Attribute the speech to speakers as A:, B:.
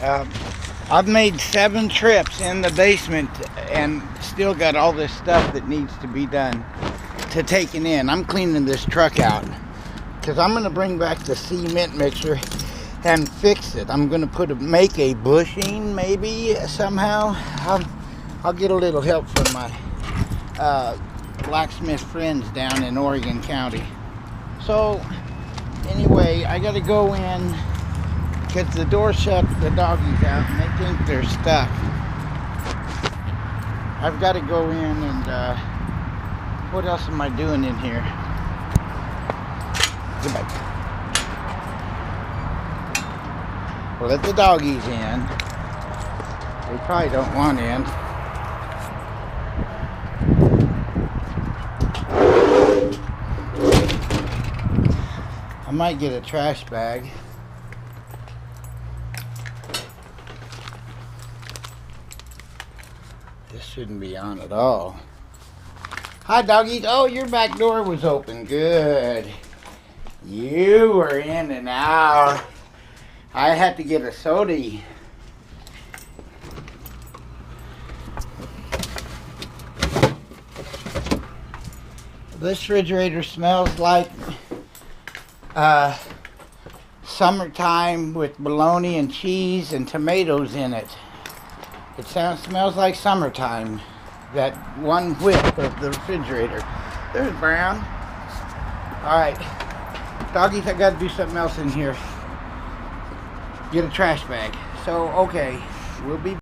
A: Uh, I've made 7 trips in the basement and still got all this stuff that needs to be done to taking in. I'm cleaning this truck out because I'm going to bring back the cement mixer and fix it. I'm going to make a bushing maybe somehow. I'll get a little help from my blacksmith friends down in Oregon County. So anyway, I got to go in because the door shut, the doggies out, and they think they're stuck. I've got to go in and, what else am I doing in here? Get back. We'll let the doggies in. They probably don't want in. I might get a trash bag. This shouldn't be on at all. Hi, doggies. Oh, your back door was open. Good. You were in and out. I had to get a soda. This refrigerator smells like summertime with bologna and cheese and tomatoes in it. It smells like summertime. That one whiff of the refrigerator. There's Brown. Alright. Doggies, I gotta do something else in here. Get a trash bag. So, okay. We'll be